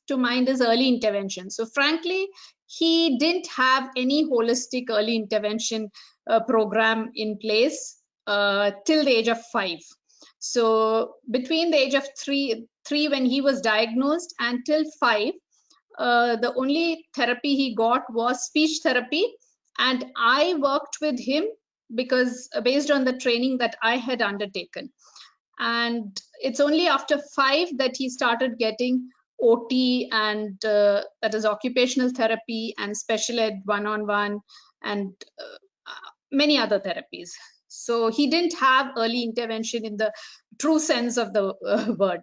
to mind is early intervention. So frankly, he didn't have any holistic early intervention program in place till the age of 5. So between the age of three when he was diagnosed and till 5, the only therapy he got was speech therapy, and I worked with him because based on the training that I had undertaken. And it's only after 5 that he started getting OT, and that is occupational therapy and special ed one-on-one and many other therapies. So he didn't have early intervention in the true sense of the word.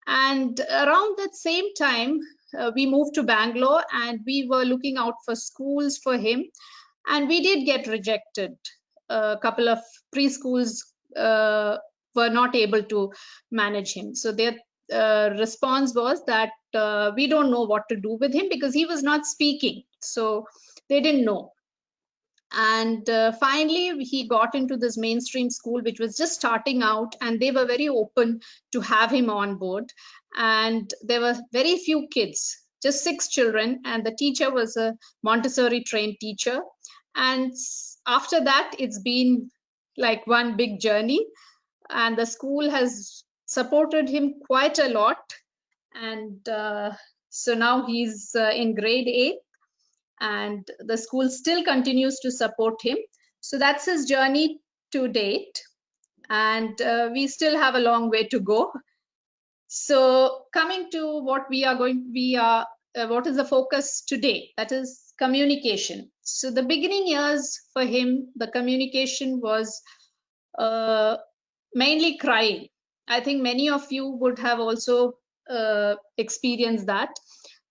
And around that same time, we moved to Bangalore and we were looking out for schools for him. And we did get rejected. A couple of preschools were not able to manage him. So their response was that we don't know what to do with him because he was not speaking. So they didn't know. And finally, he got into this mainstream school, which was just starting out, and they were very open to have him on board. And there were very few kids, just 6 children, and the teacher was a Montessori trained teacher. And after that, it's been like one big journey, and the school has supported him quite a lot. And so now he's in grade 8, and the school still continues to support him. So that's his journey to date, and we still have a long way to go. So coming to what what is the focus today, that is communication. So the beginning years for him, the communication was mainly crying. I think many of you would have also experienced that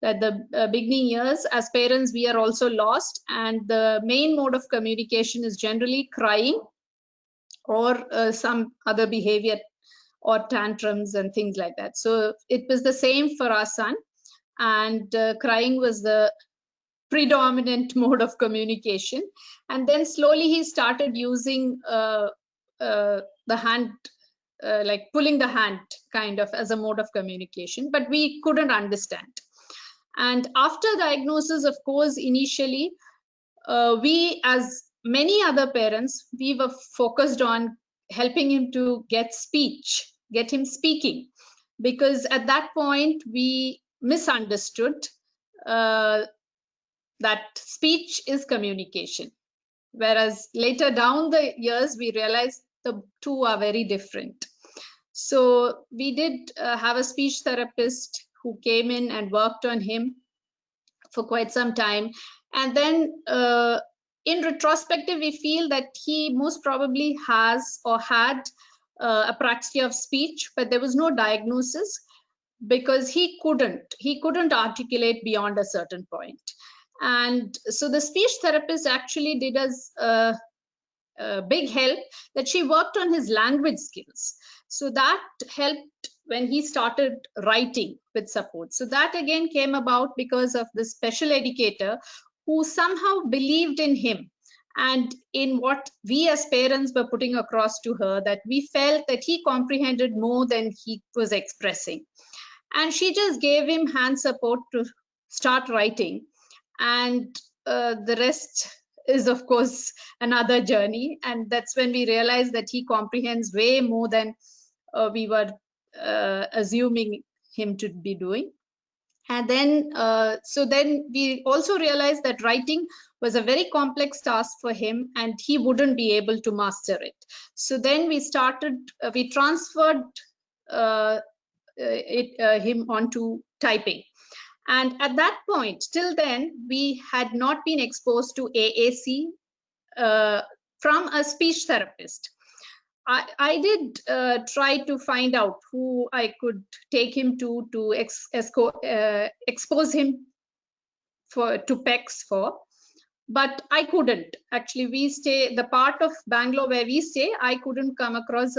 the beginning years, as parents, we are also lost, and the main mode of communication is generally crying or some other behavior or tantrums and things like that. So it was the same for our son, and crying was the predominant mode of communication. And then slowly he started using the hand, like pulling the hand kind of as a mode of communication, but we couldn't understand. And after diagnosis, of course, initially, we, as many other parents, we were focused on helping him to get speech, get him speaking, because at that point we misunderstood that speech is communication. Whereas later down the years, we realized the two are very different. So we did have a speech therapist who came in and worked on him for quite some time. And then in retrospective, we feel that he most probably has or had apraxia of speech, but there was no diagnosis because he couldn't articulate beyond a certain point. And so the speech therapist actually did us a big help, that she worked on his language skills. So that helped when he started writing with support. So that again came about because of the special educator who somehow believed in him and in what we as parents were putting across to her, that we felt that he comprehended more than he was expressing. And she just gave him hand support to start writing. And the rest is, of course, another journey. And that's when we realized that he comprehends way more than we were assuming him to be doing. And then, so then we also realized that writing was a very complex task for him and he wouldn't be able to master it. So then we transferred him onto typing. And at that point, till then, we had not been exposed to AAC from a speech therapist. I did try to find out who I could take him to expose him to PECS for, but I couldn't. Actually, the part of Bangalore where we stay, I couldn't come across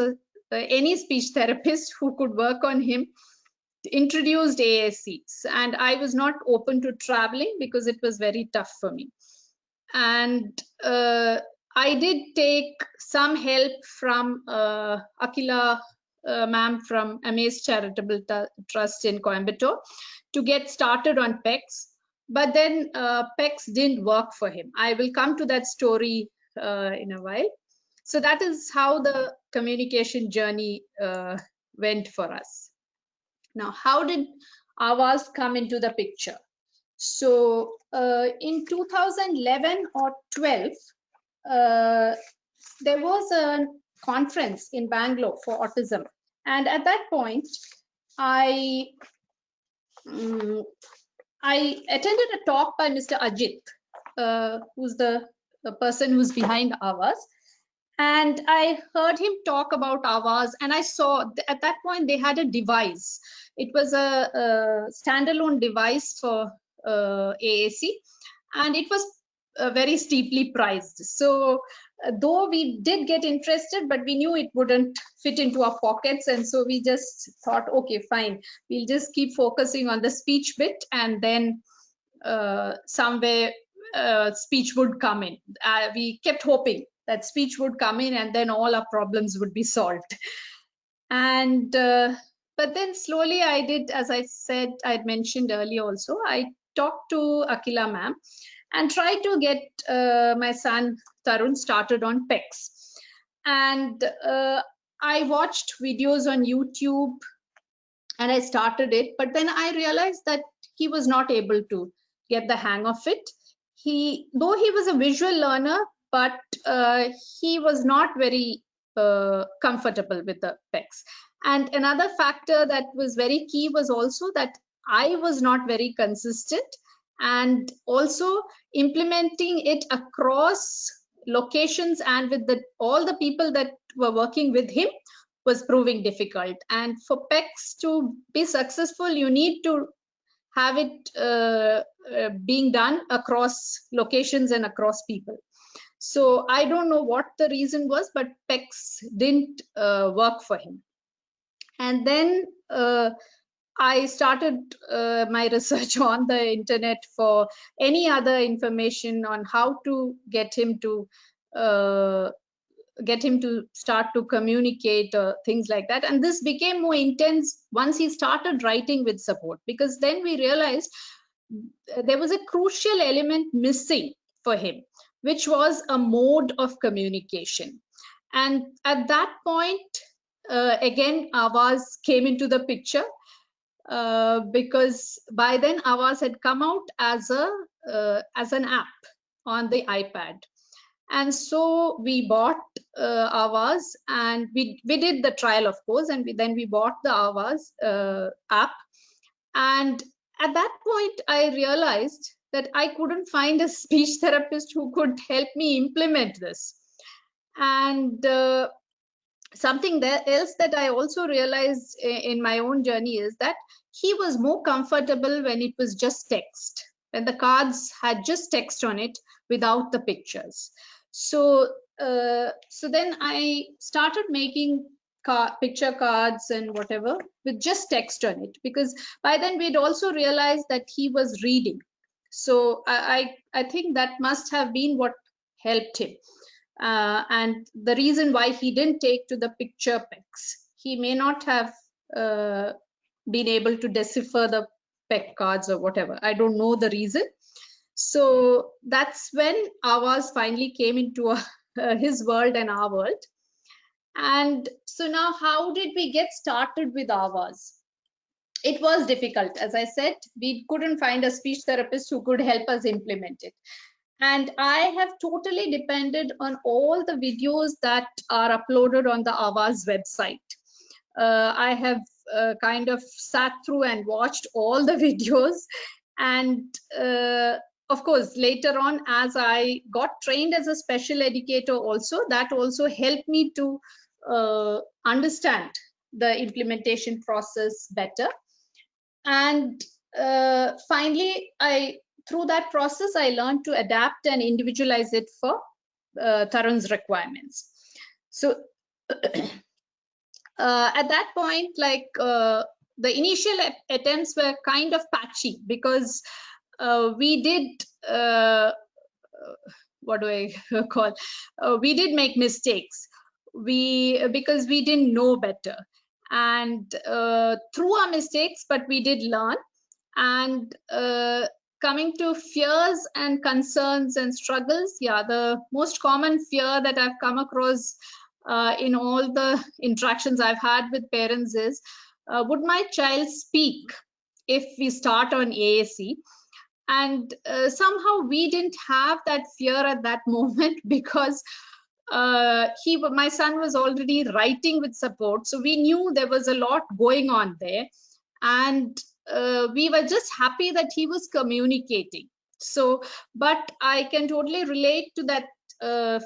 any speech therapist who could work on him, introduced AACs, and I was not open to traveling because it was very tough for me. And I did take some help from Akila ma'am from Amaze Charitable Trust in Coimbatore to get started on PECS. But then PECS didn't work for him. I will come to that story in a while. So that is how the communication journey went for us. Now, how did Awaaz come into the picture? So in 2011 or 12, there was a conference in Bangalore for autism. And at that point, I attended a talk by Mr. Ajit, who's the person who's behind Awaaz. And I heard him talk about Awaaz, and I saw at that point they had a device. It was a standalone device for AAC, and it was very steeply priced. So though we did get interested, but we knew it wouldn't fit into our pockets, and so we just thought, okay, fine, we'll just keep focusing on the speech bit, and then somewhere speech would come in. We kept hoping that speech would come in and then all our problems would be solved. And but then slowly I did, as I said, I had mentioned earlier also, I talked to Akila ma'am and tried to get my son Tarun started on PECS. And I watched videos on YouTube and I started it, but then I realized that he was not able to get the hang of it. Though he was a visual learner, but he was not very comfortable with the PECS. And another factor that was very key was also that I was not very consistent, and also implementing it across locations and with all the people that were working with him was proving difficult. And for PECS to be successful, you need to have it being done across locations and across people. So I don't know what the reason was, but PECS didn't work for him. And then I started my research on the internet for any other information on how to get him to start to communicate, things like that. And this became more intense once he started writing with support, because then we realized there was a crucial element missing for him, which was a mode of communication. And at that point, again, Awaaz came into the picture, because by then Awaaz had come out as an app on the iPad. And so we bought Awaaz, and we did the trial, of course, and then we bought the Awaaz app. And at that point, I realized that I couldn't find a speech therapist who could help me implement this. And something else that I also realized in my own journey is that he was more comfortable when it was just text, when the cards had just text on it without the pictures. So then I started making picture cards and whatever with just text on it, because by then we'd also realized that he was reading. So I think that must have been what helped him. And the reason why he didn't take to the picture PECS, he may not have been able to decipher the PEC cards or whatever. I don't know the reason. So that's when Awaaz finally came into his world and our world. And so now, how did we get started with Awaaz? It was difficult. As I said, we couldn't find a speech therapist who could help us implement it. And I have totally depended on all the videos that are uploaded on the Awaaz website. I have kind of sat through and watched all the videos. And of course, later on, as I got trained as a special educator also, that also helped me to understand the implementation process better. And finally, through that process, I learned to adapt and individualize it for Tarun's requirements. So at that point, like the initial attempts were kind of patchy, because we did, what do I call? We did make mistakes. Because we didn't know better. and through our mistakes, but we did learn. And coming to fears and concerns and struggles, yeah, the most common fear that I've come across in all the interactions I've had with parents is, would my child speak if we start on AAC? And somehow we didn't have that fear at that moment, because my son was already writing with support, so we knew there was a lot going on there, and we were just happy that he was communicating. So, but I can totally relate to that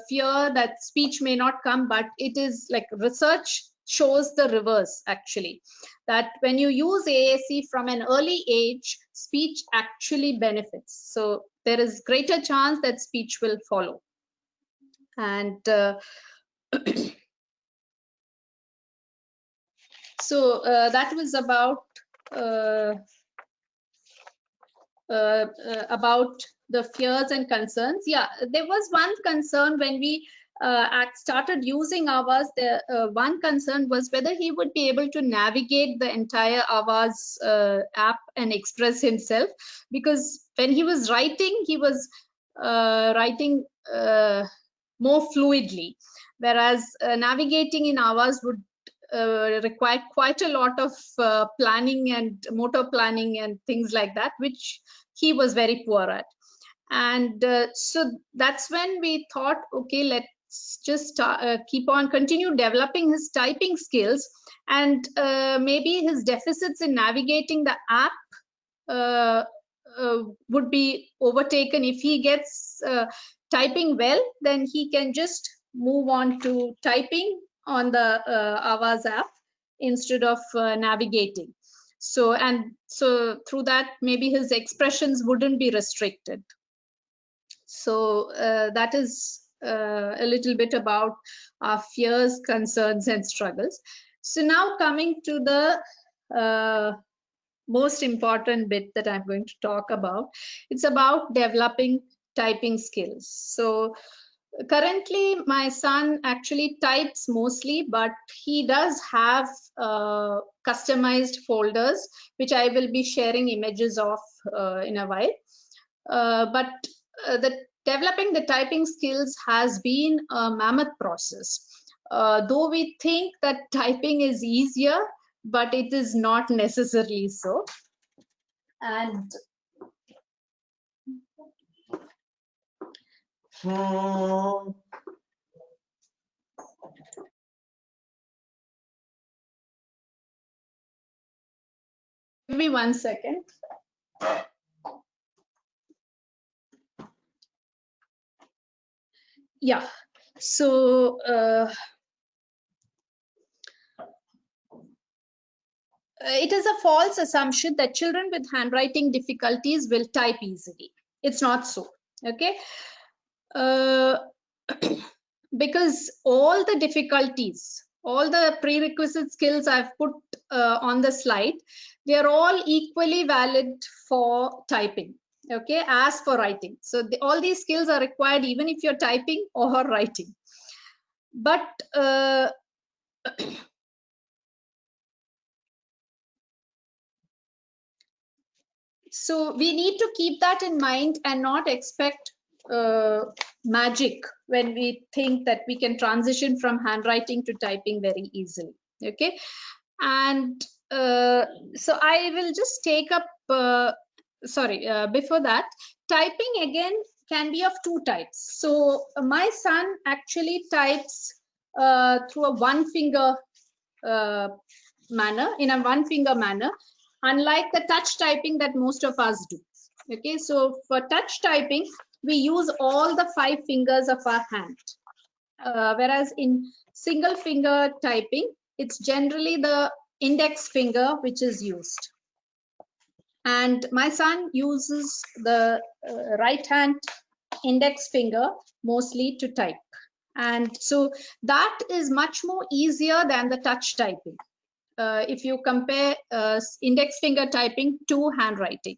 fear that speech may not come, but it is like research shows the reverse actually, that when you use AAC from an early age, speech actually benefits. So there is greater chance that speech will follow. And so that was about the fears and concerns. Yeah, there was one concern when we started using Aavas. The one concern was whether he would be able to navigate the entire Aavas app and express himself, because when he was writing, he was writing more fluidly, whereas navigating in Aavas would require quite a lot of planning and motor planning and things like that, which he was very poor at. And so that's when we thought, okay, let's just continue developing his typing skills, and maybe his deficits in navigating the app would be overtaken. If he gets typing well, then he can just move on to typing on the Aavas app instead of navigating. So, and so through that, maybe his expressions wouldn't be restricted. So that is a little bit about our fears, concerns, and struggles. So now coming to the most important bit that I'm going to talk about, it's about developing typing skills. So currently my son actually types mostly, but he does have customized folders, which I will be sharing images of in a while. But developing the typing skills has been a mammoth process. Though we think that typing is easier, but it is not necessarily so. And give me 1 second. Yeah, so it is a false assumption that children with handwriting difficulties will type easily. It's not so, okay? Because all the difficulties, all the prerequisite skills I've put on the slide, they are all equally valid for typing, okay, as for writing. So all these skills are required even if you're typing or writing. But so we need to keep that in mind and not expect magic when we think that we can transition from handwriting to typing very easily, okay? And so I will just take up before that, typing again can be of two types. So my son actually types through a one finger manner, in a one finger manner, unlike the touch typing that most of us do. Okay, so for touch typing, we use all the 5 fingers of our hand. Whereas in single finger typing, it's generally the index finger which is used. And my son uses the right hand index finger mostly to type. And so that is much more easier than the touch typing. If you compare index finger typing to handwriting.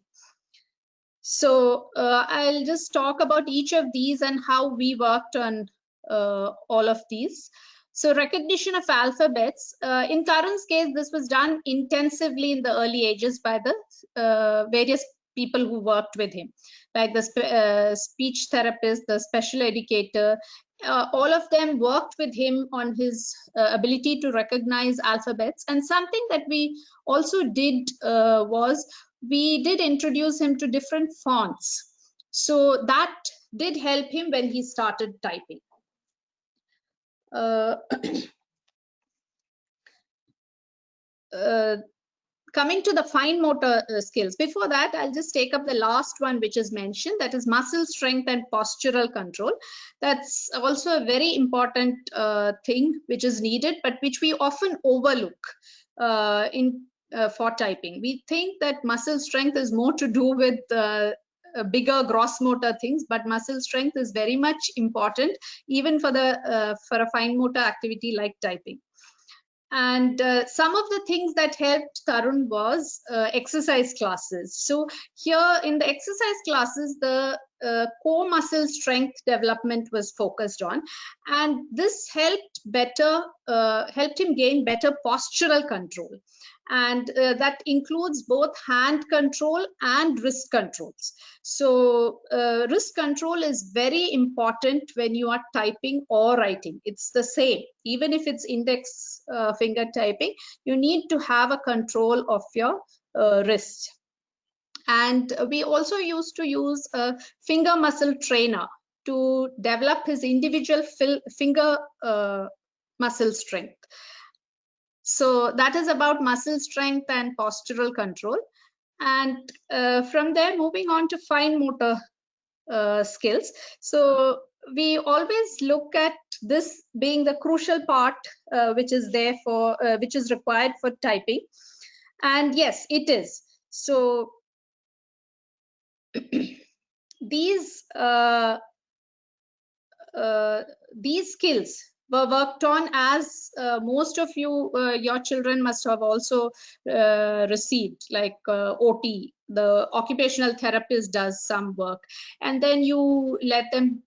So I'll just talk about each of these and how we worked on all of these. So recognition of alphabets. In Tarun's case, this was done intensively in the early ages by the various people who worked with him, like the speech therapist, the special educator. All of them worked with him on his ability to recognize alphabets. And something that we also did was we did introduce him to different fonts. So that did help him when he started typing. Coming to the fine motor skills. Before that, I'll just take up the last one which is mentioned, that is muscle strength and postural control. That's also a very important thing which is needed, but which we often overlook for typing. We think that muscle strength is more to do with bigger gross motor things, but muscle strength is very much important even for a fine motor activity like typing. And some of the things that helped Tarun was exercise classes. So here in the exercise classes, the core muscle strength development was focused on, and this helped him gain better postural control. And that includes both hand control and wrist controls. So wrist control is very important when you are typing or writing. It's the same. Even if it's index finger typing, you need to have a control of your wrist. And we also used to use a finger muscle trainer to develop his individual finger muscle strength. So that is about muscle strength and postural control. And from there, moving on to fine motor skills. So we always look at this being the crucial part which is required for typing. And yes, it is. So these skills were worked on, as most of you, your children must have also received, like OT, the occupational therapist does some work, and then you let them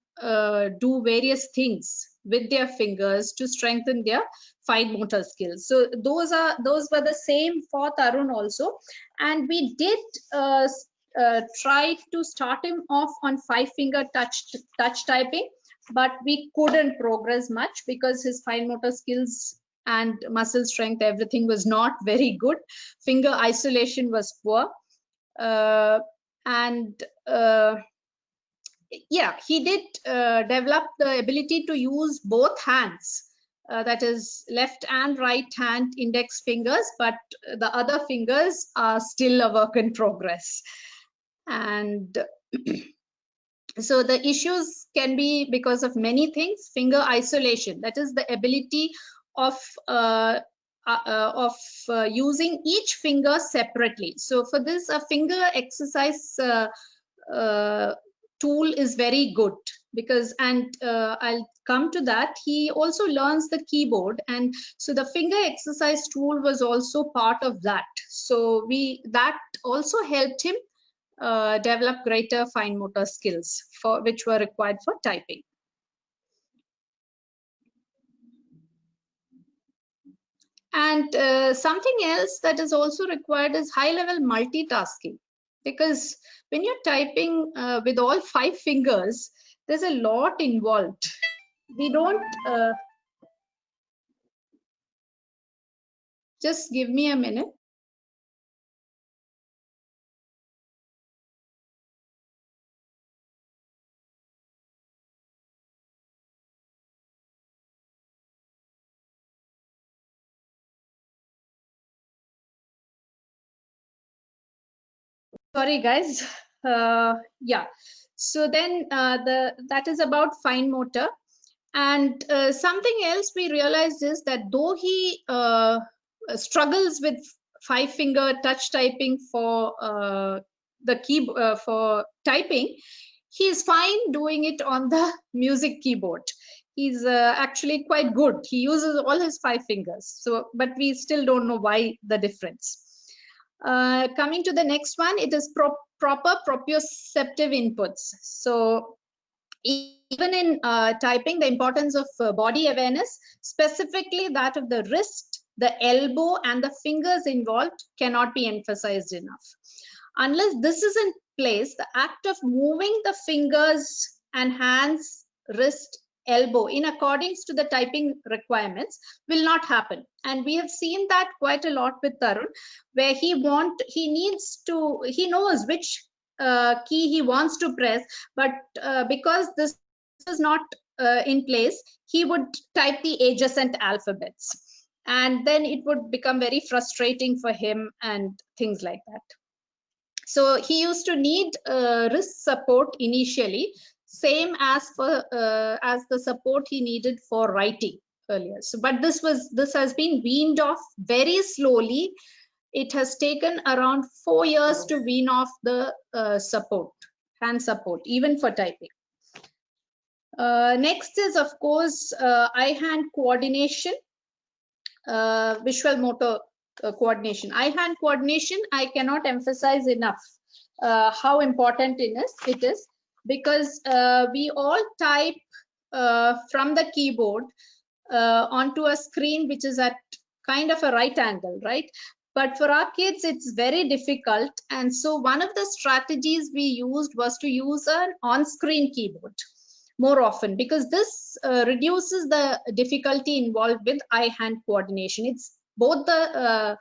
do various things with their fingers to strengthen their fine motor skills. So those were the same for Tarun also, and we did try to start him off on 5-finger touch typing, but we couldn't progress much because his fine motor skills and muscle strength, everything was not very good. Finger isolation was poor. Yeah, he did develop the ability to use both hands, that is left and right hand index fingers, but the other fingers are still a work in progress. And so the issues can be because of many things. Finger isolation, that is the ability of using each finger separately. So for this, a finger exercise tool is very good, because, and I'll come to that, he also learns the keyboard, and so the finger exercise tool was also part of that. So that also helped him develop greater fine motor skills which were required for typing. And something else that is also required is high-level multitasking, because when you're typing with all 5 fingers, there's a lot involved. We don't just give me a minute. Sorry, guys. Yeah. So then that is about fine motor. And something else we realized is that though he struggles with 5-finger touch typing for the keyboard for typing, he is fine doing it on the music keyboard. He's actually quite good. He uses all his 5 fingers. So, but we still don't know why the difference. Coming to the next one, it is proper proprioceptive inputs. So Even in typing, the importance of body awareness, specifically that of the wrist, the elbow, and the fingers involved, cannot be emphasized enough. Unless this is in place, the act of moving the fingers and hands, wrist, elbow in accordance to the typing requirements will not happen. And we have seen that quite a lot with Tarun, where he knows which key he wants to press, but because this is not in place, he would type the adjacent alphabets, and then it would become very frustrating for him and things like that. So he used to need wrist support initially, same as the support he needed for writing earlier. So, but this has been weaned off very slowly. It has taken around 4 years to wean off the hand support, even for typing. Next is, of course, eye-hand coordination, visual motor coordination. Eye-hand coordination, I cannot emphasize enough how important it is, because we all type from the keyboard onto a screen which is at kind of a right angle, right? But for our kids, it's very difficult. And so one of the strategies we used was to use an on-screen keyboard more often, because this reduces the difficulty involved with eye-hand coordination. It's both the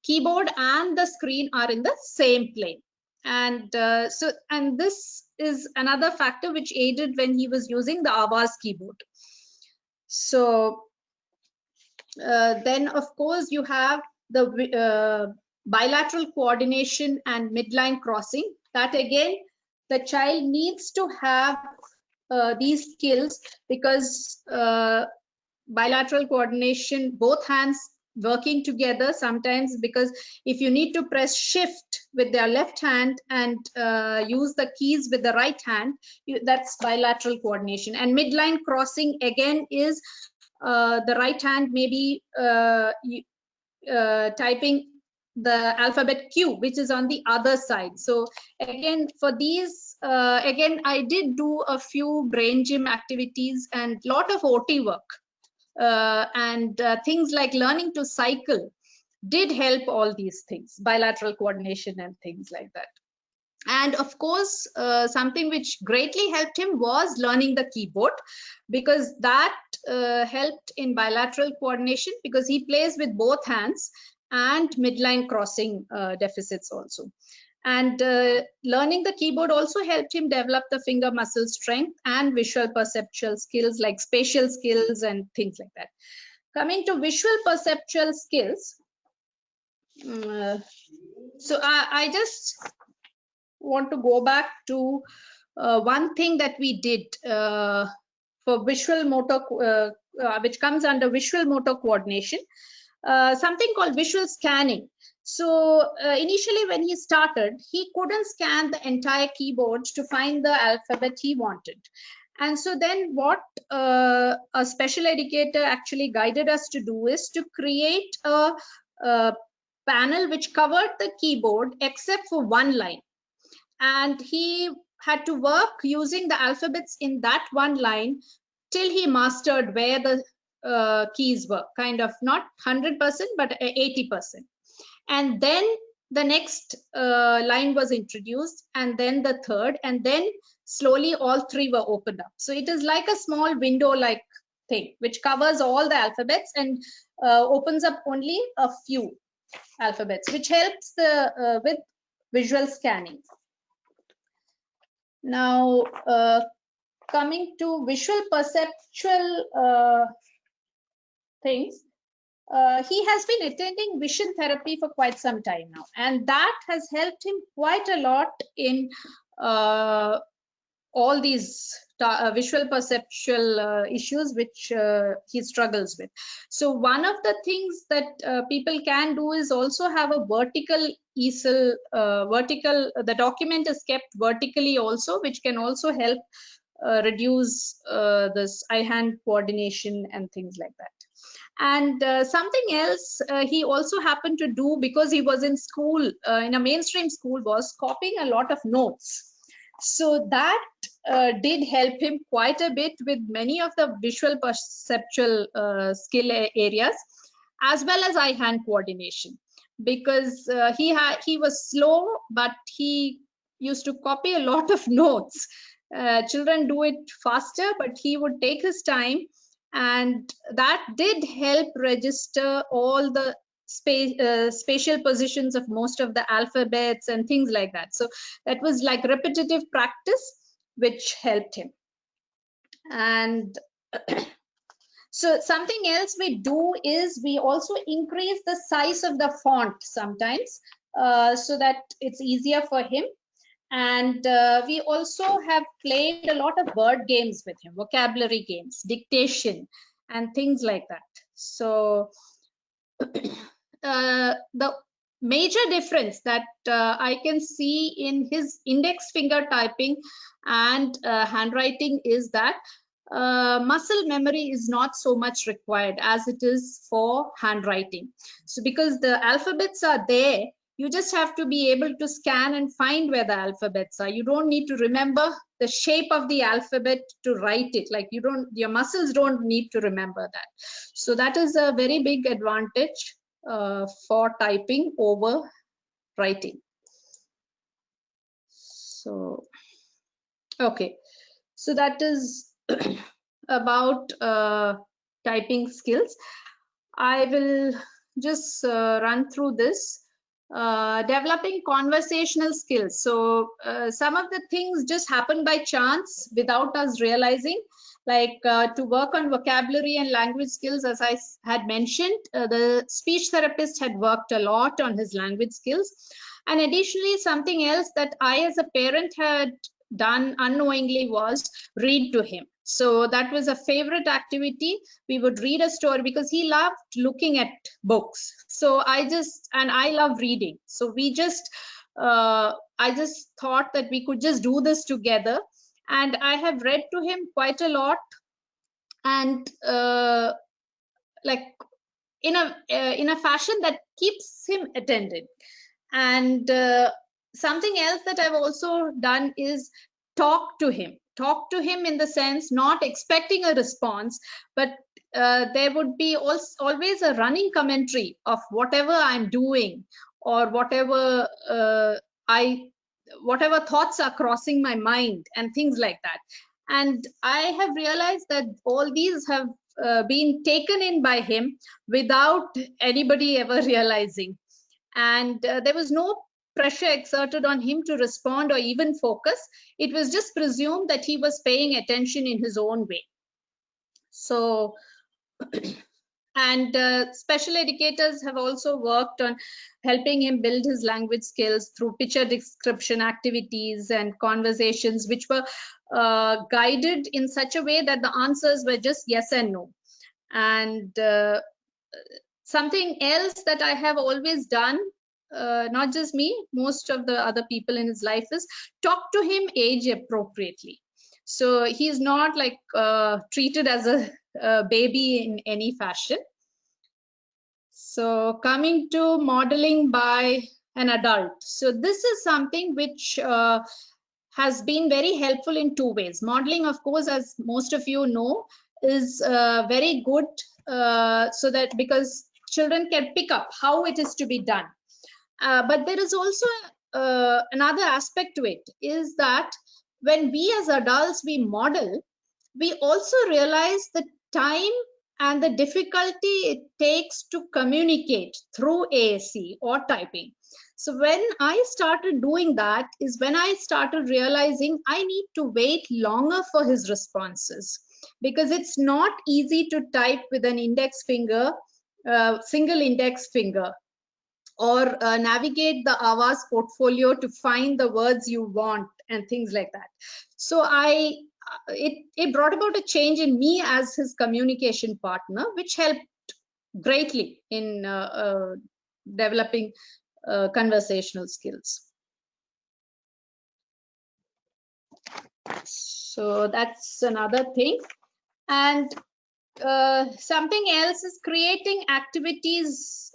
keyboard and the screen are in the same plane. And this is another factor which aided when he was using the Avaz keyboard. So then, of course, you have the bilateral coordination and midline crossing. That again, the child needs to have these skills, because bilateral coordination, both hands working together sometimes, because if you need to press shift with their left hand and use the keys with the right hand, that's bilateral coordination. And midline crossing again is the right hand maybe typing the alphabet Q, which is on the other side. So again, for these, again, I did do a few brain gym activities and lot of OT work. And things like learning to cycle did help all these things, bilateral coordination and things like that. And of course, something which greatly helped him was learning the keyboard, because that helped in bilateral coordination, because he plays with both hands, and midline crossing deficits also. And learning the keyboard also helped him develop the finger muscle strength and visual perceptual skills like spatial skills and things like that. Coming to visual perceptual skills, so I just want to go back to one thing that we did for visual motor, which comes under visual motor coordination, something called visual scanning. So initially when he started, he couldn't scan the entire keyboard to find the alphabet he wanted. And so then what a special educator actually guided us to do is to create a panel which covered the keyboard except for one line. And he had to work using the alphabets in that one line till he mastered where the keys were, kind of not 100%, but 80%. And then the next line was introduced, and then the third, and then slowly all three were opened up. So it is like a small window-like thing, which covers all the alphabets and opens up only a few alphabets, which helps with visual scanning. Now, coming to visual perceptual things, he has been attending vision therapy for quite some time now, and that has helped him quite a lot in all these visual perceptual issues which he struggles with. So one of the things that people can do is also have a vertical easel, the document is kept vertically also, which can also help reduce this eye-hand coordination and things like that. And something else he also happened to do, because he was in school, in a mainstream school, was copying a lot of notes. So that did help him quite a bit with many of the visual perceptual skill areas, as well as eye-hand coordination, because he was slow, but he used to copy a lot of notes. Children do it faster, but he would take his time, and that did help register all the spatial positions of most of the alphabets and things like that. So that was like repetitive practice, which helped him. And so something else we do is we also increase the size of the font sometimes, so that it's easier for him. And we also have played a lot of word games with him, vocabulary games, dictation, and things like that. So the major difference that I can see in his index finger typing and handwriting is that muscle memory is not so much required as it is for handwriting. So because the alphabets are there, you just have to be able to scan and find where the alphabets are. You don't need to remember the shape of the alphabet to write it. Like your muscles don't need to remember that. So that is a very big advantage for typing over writing. So, okay. So that is about typing skills. I will just run through this. Developing conversational skills. So some of the things just happen by chance without us realizing, like to work on vocabulary and language skills, as I had mentioned, the speech therapist had worked a lot on his language skills. And additionally, something else that I as a parent had done unknowingly was read to him. So that was a favorite activity. We would read a story because he loved looking at books. So I love reading. So I just thought that we could just do this together. And I have read to him quite a lot, and like in a fashion that keeps him attended. And something else that I've also done is talk to him in the sense, not expecting a response, but there would be always a running commentary of whatever I'm doing, or whatever whatever thoughts are crossing my mind and things like that. And I have realized that all these have been taken in by him without anybody ever realizing. And there was no pressure exerted on him to respond or even focus. It was just presumed that he was paying attention in his own way. So, and special educators have also worked on helping him build his language skills through picture description activities and conversations, which were guided in such a way that the answers were just yes and no. And something else that I have always done, not just me, most of the other people in his life, is talk to him age appropriately. So he's not like treated as a baby in any fashion. So coming to modeling by an adult. So this is something which has been very helpful in two ways. Modeling, of course, as most of you know, is very good, so that because children can pick up how it is to be done. But there is also another aspect to it, is that when we as adults, we model, we also realize the time and the difficulty it takes to communicate through ASC or typing. So when I started doing that is when I started realizing I need to wait longer for his responses, because it's not easy to type with an index finger, single index finger, or navigate the Avaz portfolio to find the words you want and things like that. So it brought about a change in me as his communication partner, which helped greatly in developing conversational skills. So that's another thing. And something else is creating activities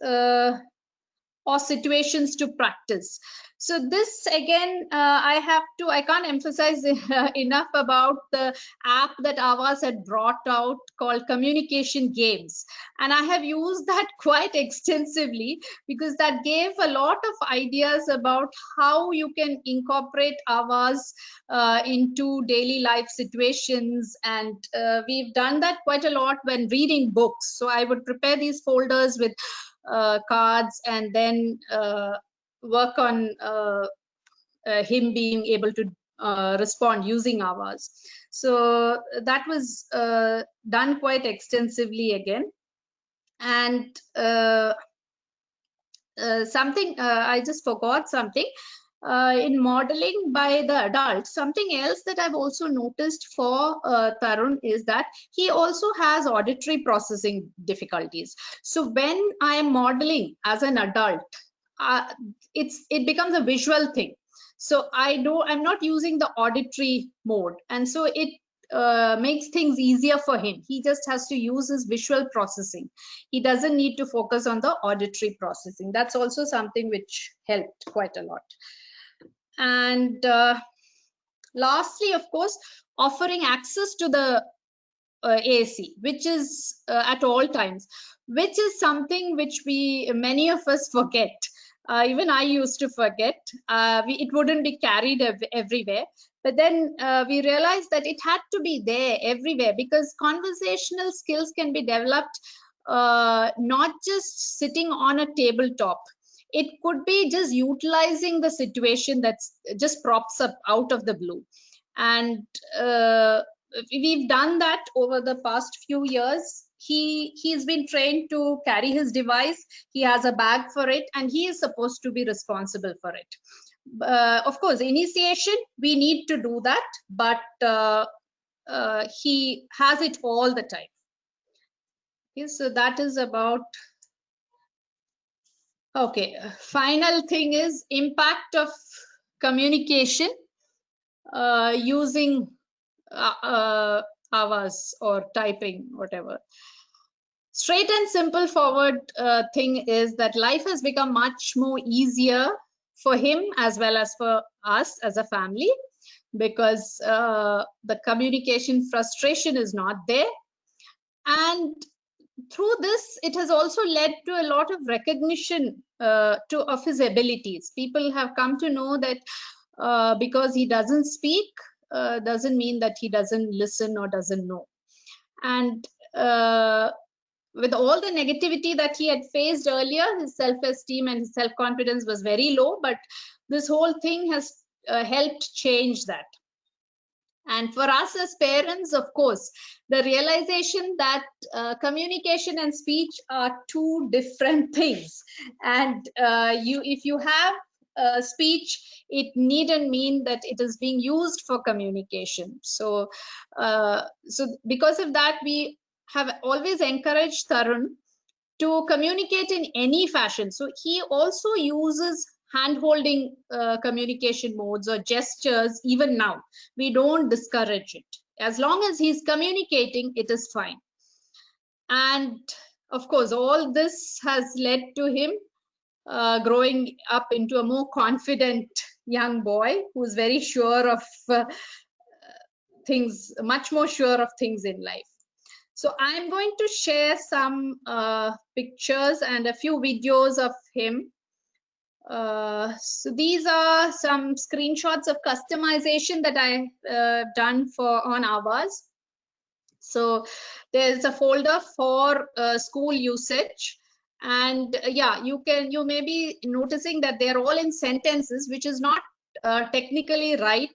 or situations to practice. So this again, I can't emphasize enough about the app that Aavas had brought out called Communication Games. And I have used that quite extensively because that gave a lot of ideas about how you can incorporate Aavas into daily life situations. And we've done that quite a lot when reading books. So I would prepare these folders with cards and then work on him being able to respond using Aavas. So that was done quite extensively again. And something, I just forgot something. In modeling by the adult, something else that I've also noticed for Tarun is that he also has auditory processing difficulties. So when I am modeling as an adult, it becomes a visual thing. So I'm not using the auditory mode, and so it makes things easier for him. He just has to use his visual processing. He doesn't need to focus on the auditory processing. That's also something which helped quite a lot. And lastly, of course, offering access to the AAC, which is at all times, which is something which many of us forget. Even I used to forget. It wouldn't be carried everywhere. But then we realized that it had to be there everywhere, because conversational skills can be developed not just sitting on a tabletop. It could be just utilizing the situation that's just props up out of the blue. And we've done that over the past few years. He's been trained to carry his device. He has a bag for it, and he is supposed to be responsible for it. Of course, initiation, we need to do that, but he has it all the time. Okay, so that is about. Okay, final thing is impact of communication using Aavas or typing, whatever. Straight and simple forward thing is that life has become much more easier for him as well as for us as a family, because the communication frustration is not there. And through this, it has also led to a lot of recognition of his abilities. People have come to know that because he doesn't speak doesn't mean that he doesn't listen or doesn't know. And with all the negativity that he had faced earlier, his self-esteem and his self-confidence was very low, but this whole thing has helped change that. And for us as parents, of course, the realization that communication and speech are two different things. And if you have speech, it needn't mean that it is being used for communication. So, because of that, we have always encouraged Tarun to communicate in any fashion. So he also uses hand-holding communication modes or gestures. Even now, we don't discourage it. As long as he's communicating, it is fine. And of course, all this has led to him growing up into a more confident young boy who's very sure of things, much more sure of things in life. So I'm going to share some pictures and a few videos of him. So these are some screenshots of customization that I've done on Aavas. So there's a folder for school usage. And yeah, you may be noticing that they're all in sentences, which is not technically right,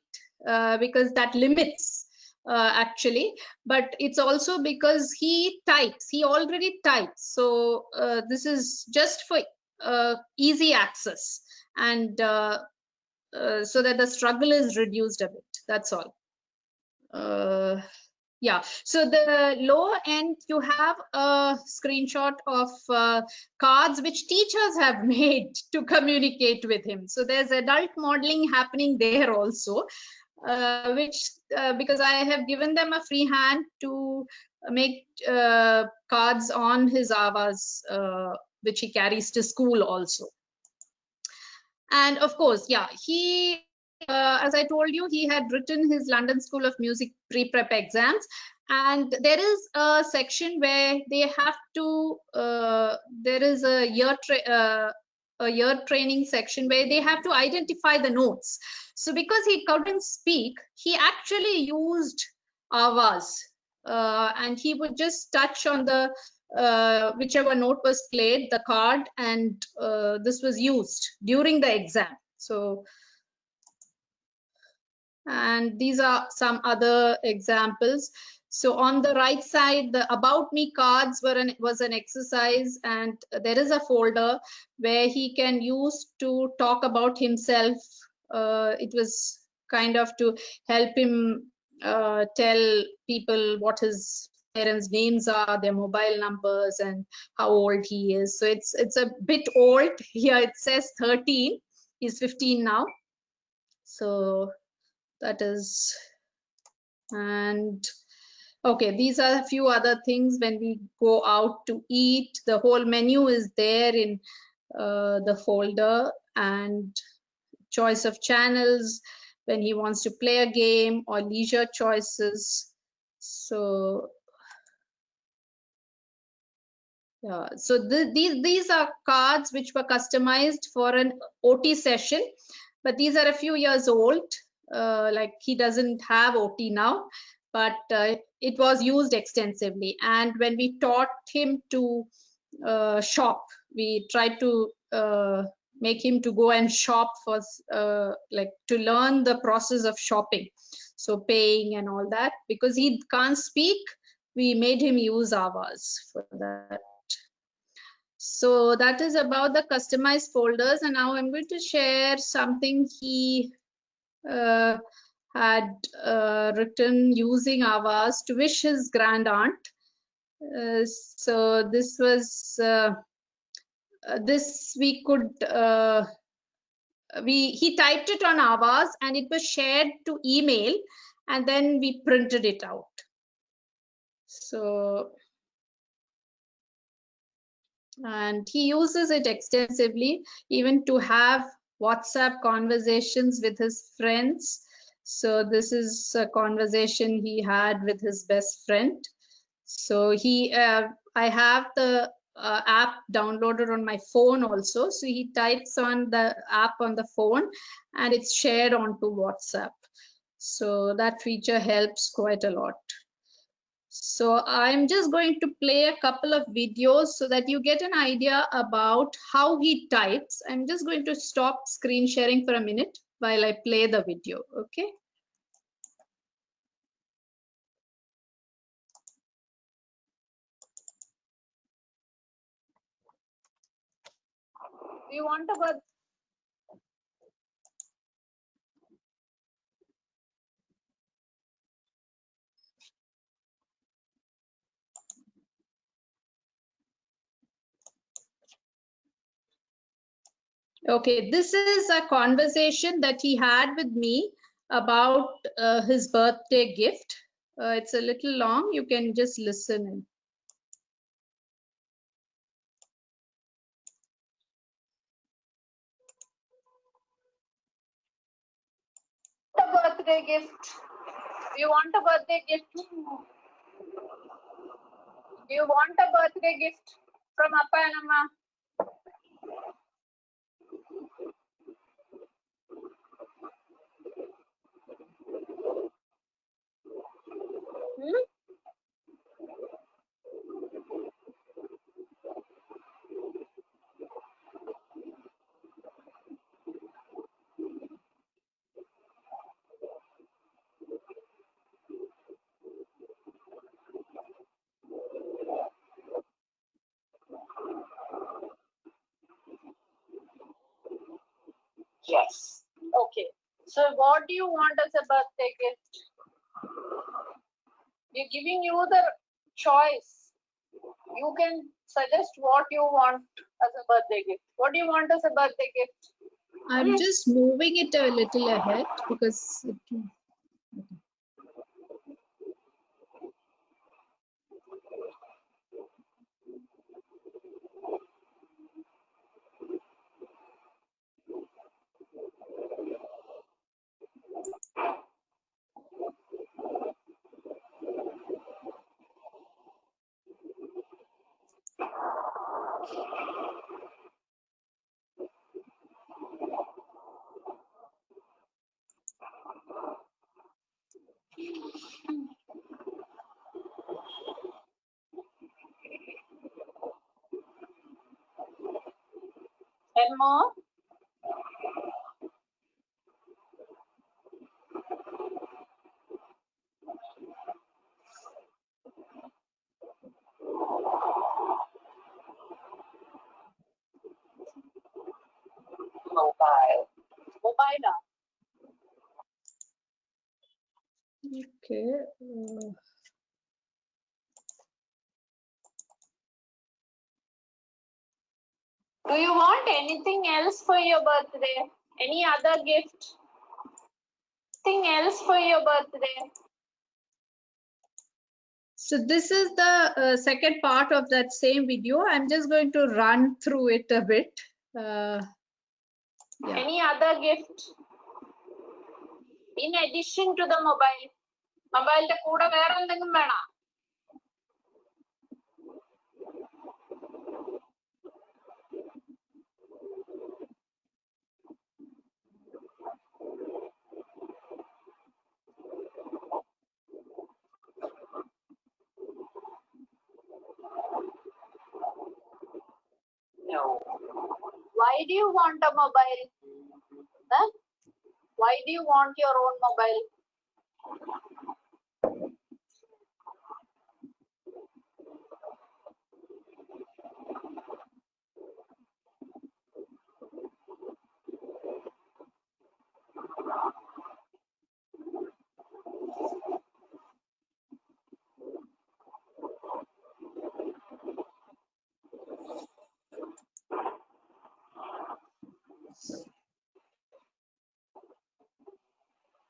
because that limits actually, but it's also because he already types. So this is just for easy access, and so that the struggle is reduced a bit. That's all. Yeah, so the lower end, you have a screenshot of cards which teachers have made to communicate with him. So there's adult modeling happening there also, which because I have given them a free hand to make cards on his Aavas, which he carries to school also. And of course, yeah, he, as I told you, he had written his London School of Music pre-prep exams. And there is a section where they have to, there is a year training section where they have to identify the notes. So because he couldn't speak, he actually used Avaz, and he would just touch on the whichever note was played, the card, and this was used during the exam. So, and these are some other examples. So on the right side, the About Me cards was an exercise, and there is a folder where he can use to talk about himself. It was kind of to help him tell people what his parents' names are, their mobile numbers, and how old he is. So it's a bit old. Here it says 13. He's 15 now. So that is, and okay, these are a few other things. When we go out to eat, the whole menu is there in the folder, and choice of channels when he wants to play a game, or leisure choices. So yeah, so these are cards which were customized for an OT session, but these are a few years old. Like he doesn't have OT now, but it was used extensively. And when we taught him to shop, we tried to make him to go and shop for like to learn the process of shopping, so paying and all that. Because he can't speak, we made him use Avaz for that. So that is about the customized folders. And now I'm going to share something he uh, had written using Avaz to wish his grand aunt. So this was, this we could, he typed it on Avaz, and it was shared to email, and then we printed it out. So, and he uses it extensively, even to have WhatsApp conversations with his friends. So this is a conversation he had with his best friend. So I have the app downloaded on my phone also. So he types on the app on the phone, and it's shared onto WhatsApp. So that feature helps quite a lot. So I'm just going to play a couple of videos so that you get an idea about how he types. I'm just going to stop screen sharing for a minute while I play the video, okay? Do you want to Okay, this is a conversation that he had with me about his birthday gift. It's a little long. You can just listen in. A birthday gift. Do you want a birthday gift? Do you want a birthday gift from Appa and Amma? Hmm? Yes. Okay. So what do you want as a birthday gift? We're giving you the choice. You can suggest what you want as a birthday gift. What do you want as a birthday gift? I'm just moving it a little ahead because it, 10 more. Mobile. Mobile. Okay. Do you want anything else for your birthday? Any other gift? Anything else for your birthday? So this is the second part of that same video. I'm just going to run through it a bit. Yeah. Any other gift? In addition to the mobile. Mobile the kuda vera endengum vena? No. Why do you want a mobile? Huh? Why do you want your own mobile?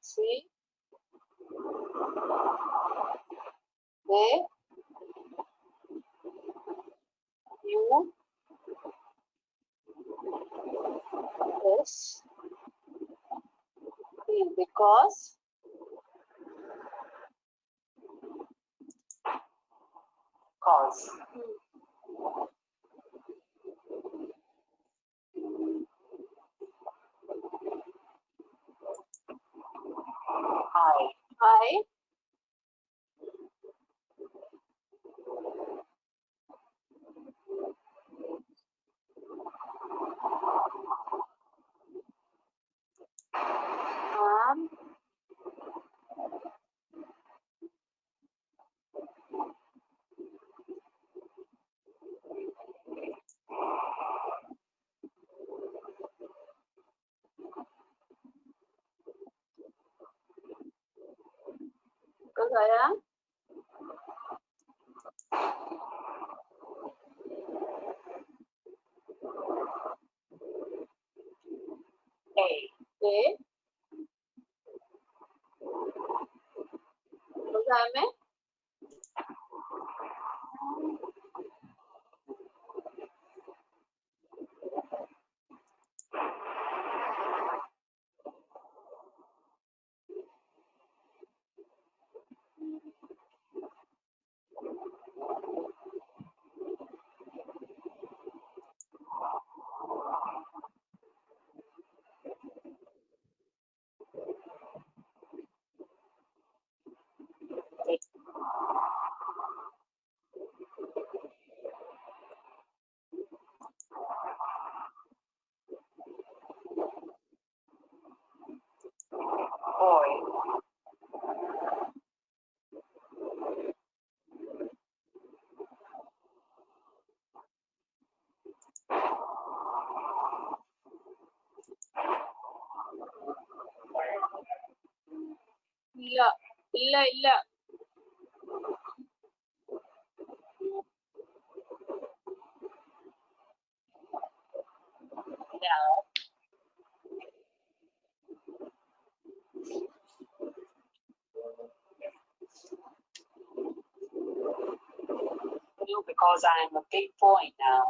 See? They, you, this, because cause. I am because I am A. Because I am a boy. ഇല്ല ഇല്ല ഇല്ല because I am a big boy now.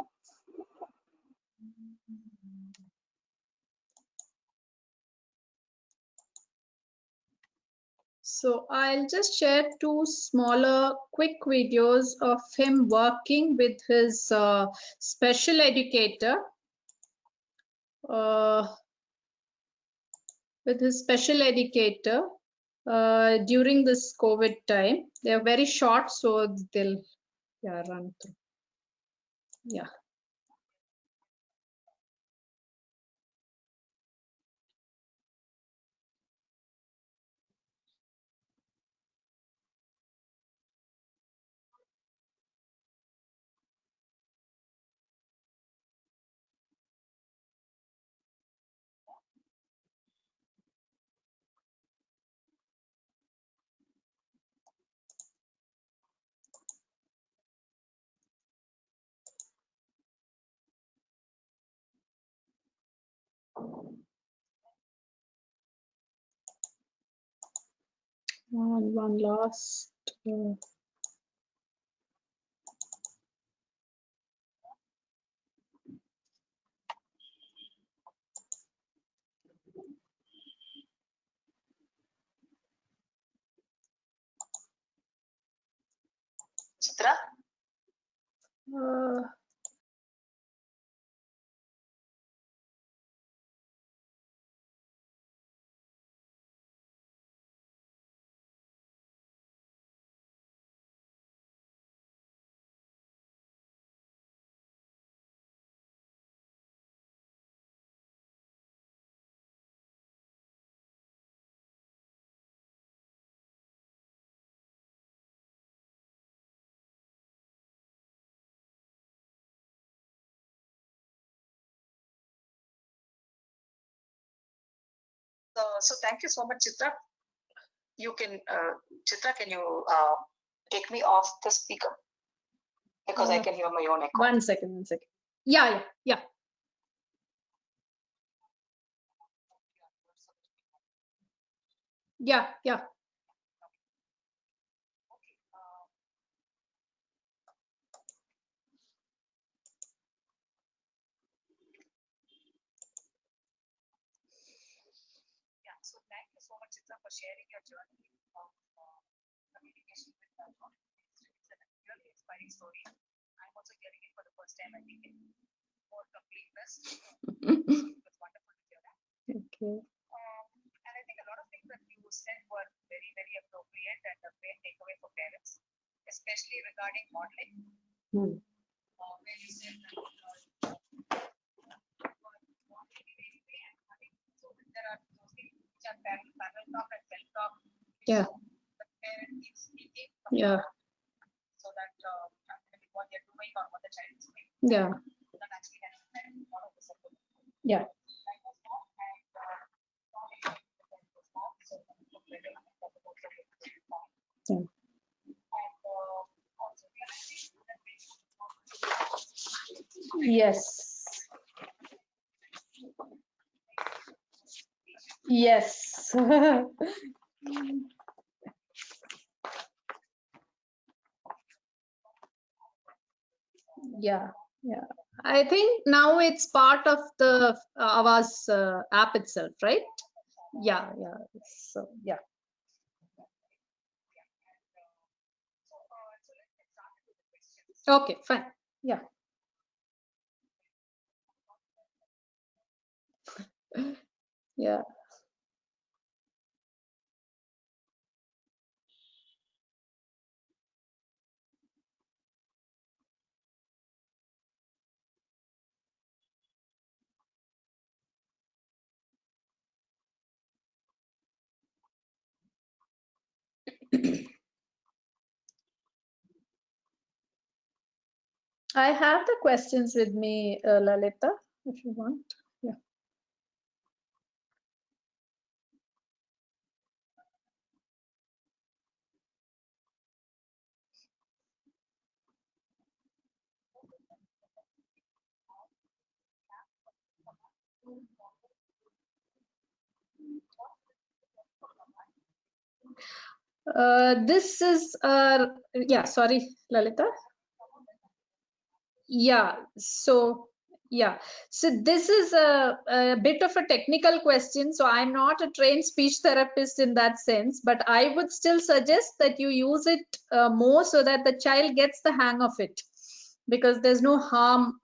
So I'll just share two smaller quick videos of him working with his special educator. During this COVID time. They are very short, so they'll run through. Yeah. And one last. Chitra? So thank you so much, Chitra. You can, Chitra, can you take me off the speaker? Because I can hear my own echo. 1 second, 1 second. Yeah. Yeah. Yeah, so thank you so much, Chitra, for sharing your journey of communication with Dalton. It's a really inspiring story. I'm also hearing it for the first time, I think, in more completeness. It was wonderful to hear that. Okay. And I think a lot of things that you said were very, very appropriate and a great takeaway for parents, especially regarding modeling. Where you said that there are those things which are parallel talk and self-talk. Yeah. The parent keeps speaking. Yeah. So that what they're doing or what the child is doing. Yeah. That actually has a lot of support. Yeah. Yes. Yes. Yeah. I think now it's part of the Avaz app itself, right? Yeah. So yeah. Okay, fine. Yeah. Yeah. I have the questions with me, Lalita, if you want. Yeah. This is, yeah, sorry, Lalita. Yeah, so this is a bit of a technical question. So I'm not a trained speech therapist in that sense, but I would still suggest that you use it more so that the child gets the hang of it, because there's no harm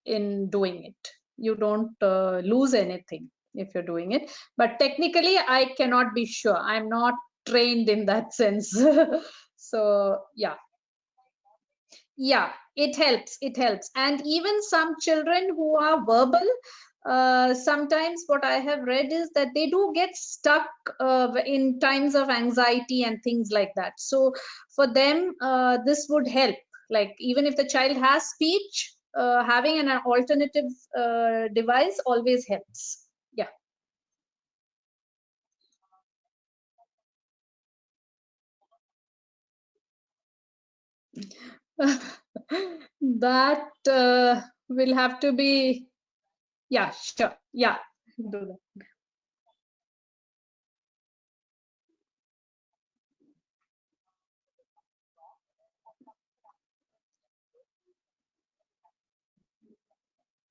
in doing it. You don't lose anything if you're doing it. But technically, I cannot be sure. I'm not trained in that sense. So yeah, it helps. And even some children who are verbal, sometimes what I have read is that they do get stuck in times of anxiety and things like that. So for them, this would help. Like even if the child has speech, having an alternative device always helps. Yeah. That will have to be, yeah, sure. Yeah, do that.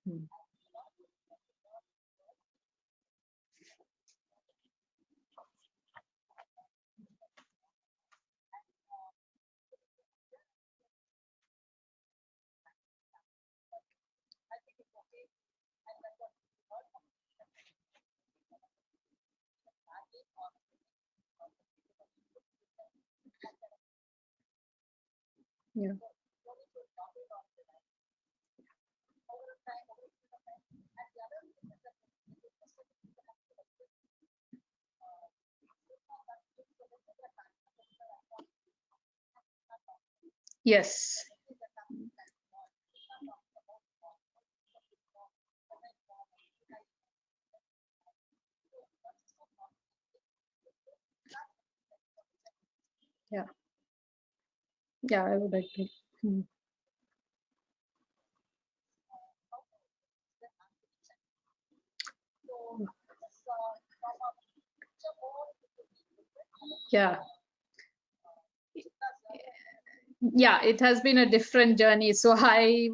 Hmm. Yeah. Yes. Yeah. Yeah, I would agree. Hmm. Yeah. Yeah, it has been a different journey. So I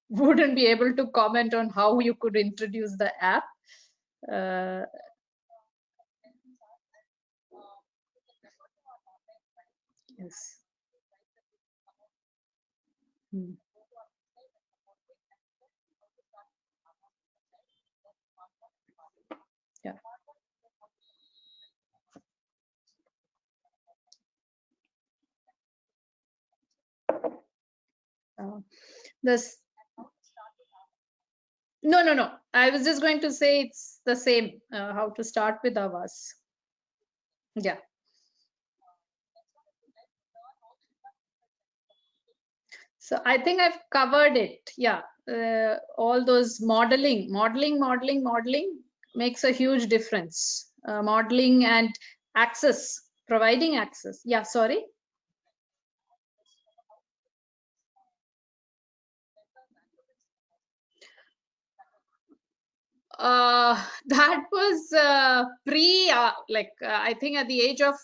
wouldn't be able to comment on how you could introduce the app. Uh, yes. Hmm. Yeah. Uh, this no. I was just going to say it's the same. How to start with Avas. Yeah. So I think I've covered it. Yeah. All those modeling makes a huge difference. Modeling and access, providing access. Yeah. Sorry. That was pre I think at the age of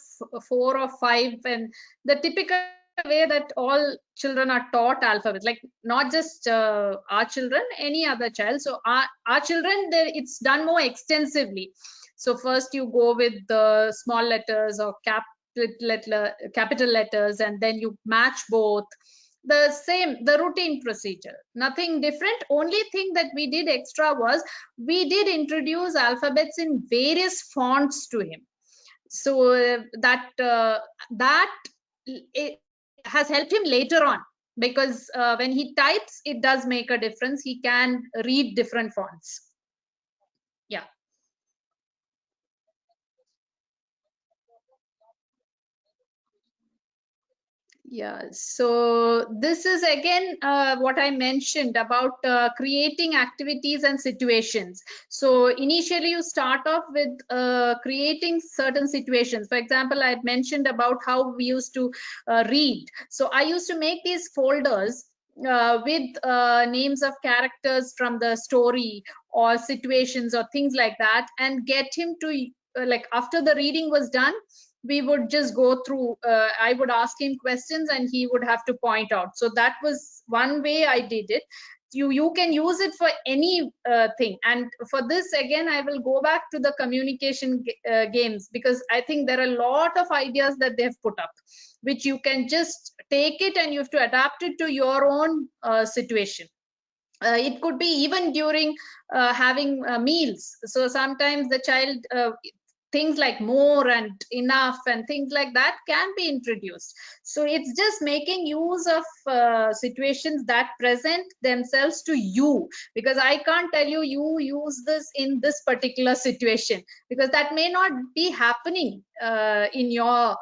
4 or 5, and the typical way that all children are taught alphabets, like not just our children, any other child. So our children, it's done more extensively. So first you go with the small letters or capital letters, and then you match both. The same, the routine procedure, nothing different. Only thing that we did extra was we did introduce alphabets in various fonts to him. So that it has helped him later on, because when he types, it does make a difference. He can read different fonts. Yeah. Yeah, so this is again what I mentioned about creating activities and situations. So initially you start off with creating certain situations. For example, I had mentioned about how we used to read. So I used to make these folders with names of characters from the story or situations or things like that, and get him to like after the reading was done, we would just go through, I would ask him questions and he would have to point out. So that was one way I did it. You can use it for any thing. And for this, again, I will go back to the communication games, because I think there are a lot of ideas that they've put up, which you can just take it and you have to adapt it to your own situation. It could be even during having meals. So sometimes the child, things like more and enough and things like that can be introduced. So it's just making use of situations that present themselves to you, because I can't tell you you use this in this particular situation, because that may not be happening in your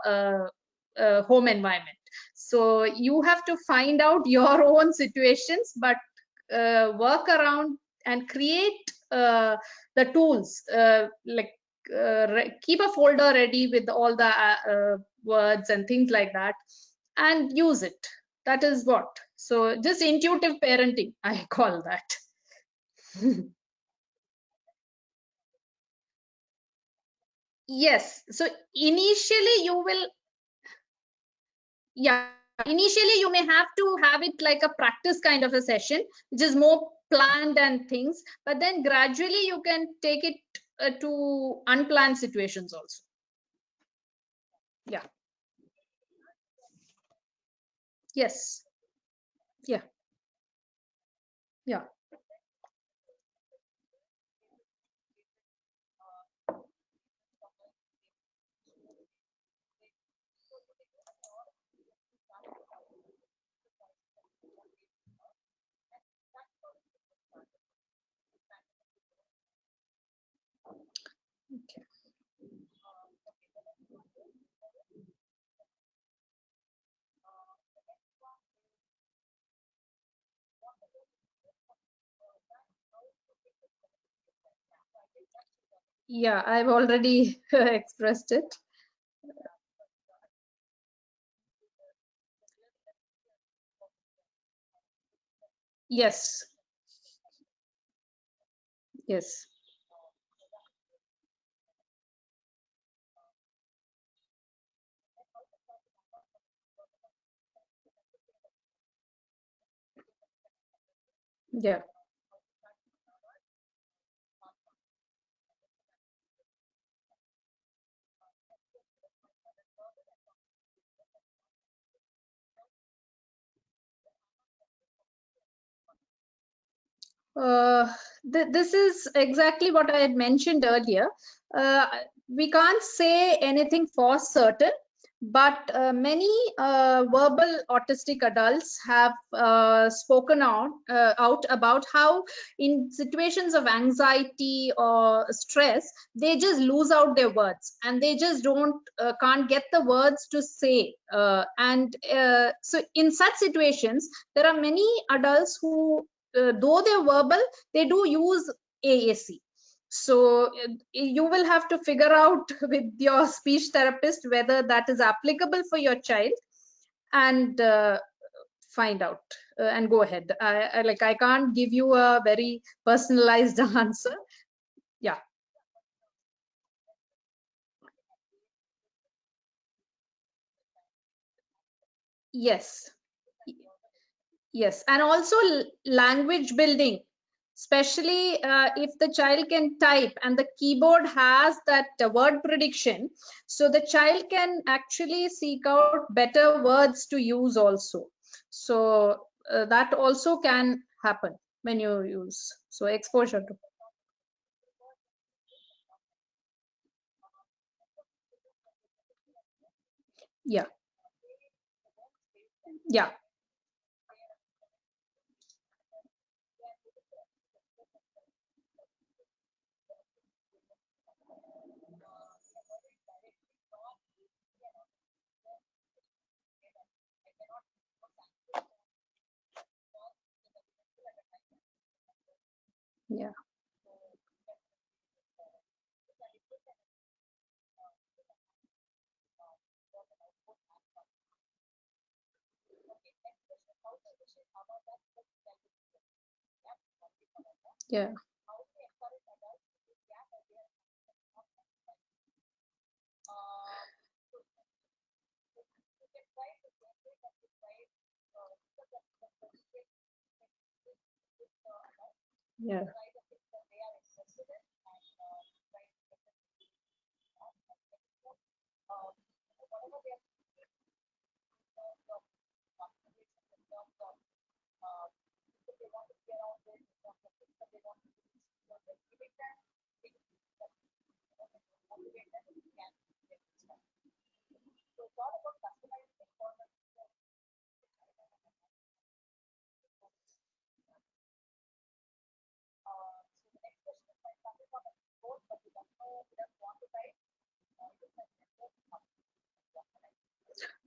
home environment. So you have to find out your own situations, but work around and create the tools, keep a folder ready with all the words and things like that, and use it. That is what. So just intuitive parenting, I call that. Yes. So initially you will, yeah, initially you may have to have it like a practice kind of a session, which is more planned and things, but then gradually you can take it to unplanned situations also. Yeah. Yes. Yeah. Yeah. Okay. Yeah, I've already expressed it. Yes. Yes. Yeah. This is exactly what I had mentioned earlier. Uh, we can't say anything for certain, but many verbal autistic adults have spoken out about how, in situations of anxiety or stress, they just lose out their words and they just can't get the words to say. So, in such situations, there are many adults who though they're verbal, they do use AAC. So you will have to figure out with your speech therapist whether that is applicable for your child, and find out and go ahead. I can't give you a very personalized answer. Yeah. Yes. Yes, and also language building, especially if the child can type and the keyboard has that word prediction, so the child can actually seek out better words to use also. So that also can happen when you use. So exposure to. Yeah. Yeah. Yeah. Yeah. Yeah.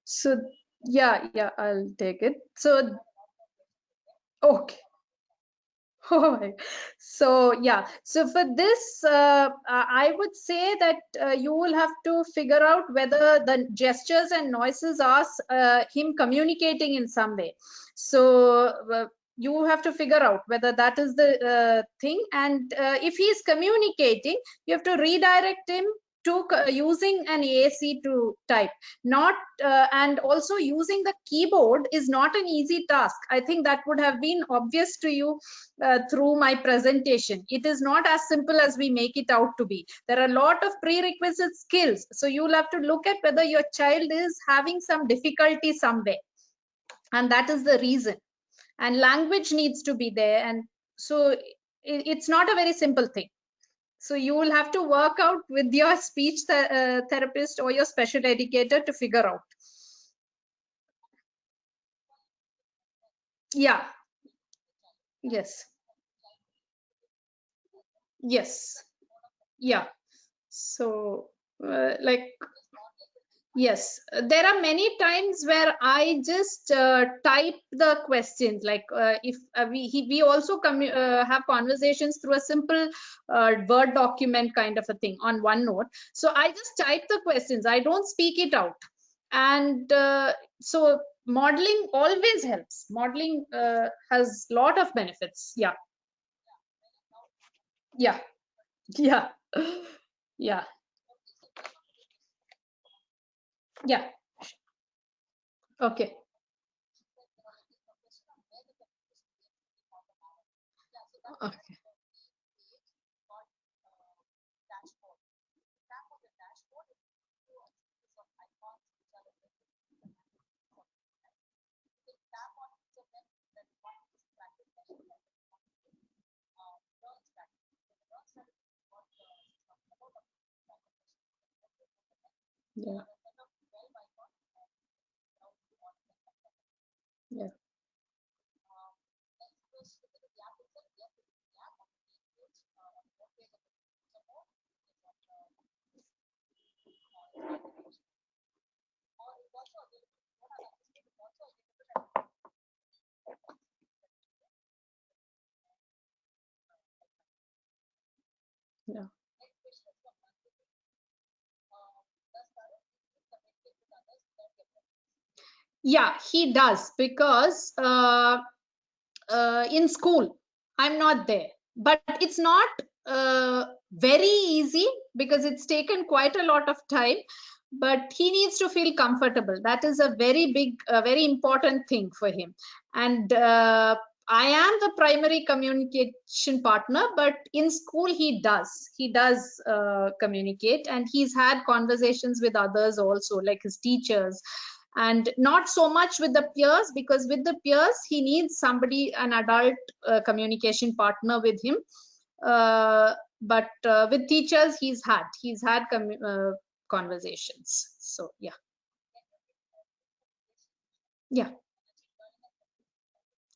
So yeah, yeah, I'll take it. So okay. Oh my. So yeah, so for this, I would say that you will have to figure out whether the gestures and noises are him communicating in some way. So you have to figure out whether that is the thing, and if he is communicating, you have to redirect him using an AAC to type. Not and also using the keyboard is not an easy task. I think that would have been obvious to you through my presentation. It is not as simple as we make it out to be. There are a lot of prerequisite skills. So you'll have to look at whether your child is having some difficulty somewhere. And that is the reason. And language needs to be there. And so it's not a very simple thing. So you will have to work out with your speech therapist or your special educator to figure out. Yeah. Yes. Yes. Yeah. So like, yes, there are many times where I just type the questions. Like if we also have conversations through a simple Word document kind of a thing on OneNote. So I just type the questions. I don't speak it out. And so modeling always helps. Modeling has a lot of benefits. Yeah. Yeah. Yeah. Yeah. Yeah. Okay. Okay. Yeah. Yeah. Yeah. Yeah, he does, because in school I'm not there, but it's not very easy because it's taken quite a lot of time. But he needs to feel comfortable. That is a very big, very important thing for him. And I am the primary communication partner, but in school he does communicate, and he's had conversations with others also, like his teachers, and not so much with the peers, because with the peers he needs somebody, an adult communication partner with him. But with teachers he's had conversations. So yeah. Yeah.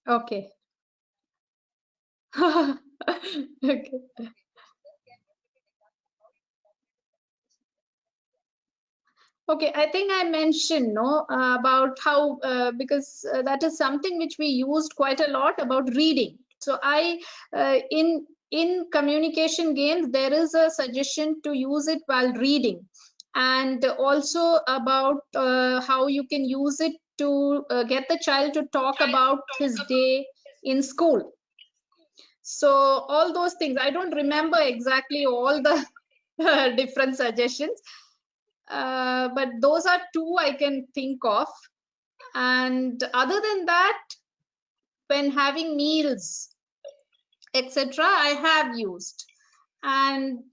Okay. Okay. Okay, I think I mentioned about how because that is something which we used quite a lot, about reading. So I in communication games there is a suggestion to use it while reading, and also about how you can use it to get the child to talk about his day in school. So all those things, I don't remember exactly all the different suggestions, but those are two I can think of. And other than that, when having meals, etc., I have used. And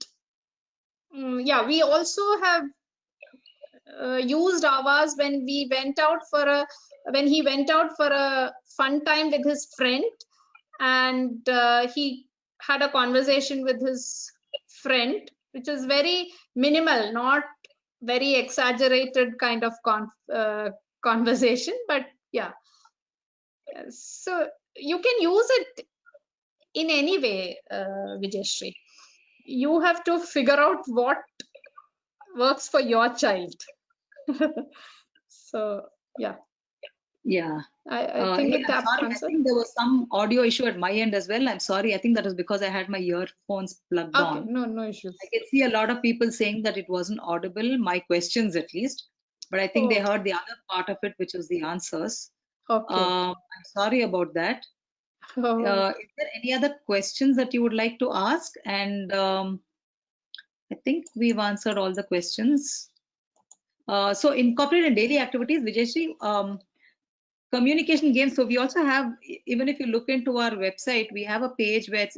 yeah, we also have used ours when he went out for a fun time with his friend, and he had a conversation with his friend, which is very minimal, not very exaggerated kind of conversation, but yeah. So you can use it in any way, Vijayashree. You have to figure out what works for your child. So yeah, Yeah. I think Hey, it I'm sorry. I answered. think there was some audio issue at my end as well. I'm sorry. I think that was because I had my earphones plugged Okay, on. no issues. I can see a lot of people saying that it wasn't audible, my questions at least. But I think they Oh, heard the other part of it, which was the answers. okay. I'm sorry about that. Oh. Is there any other questions that you would like to ask? And I think we've answered all the questions. So incorporate in daily activities, Vijayashree, communication games. So we also have, even if you look into our website, we have a page where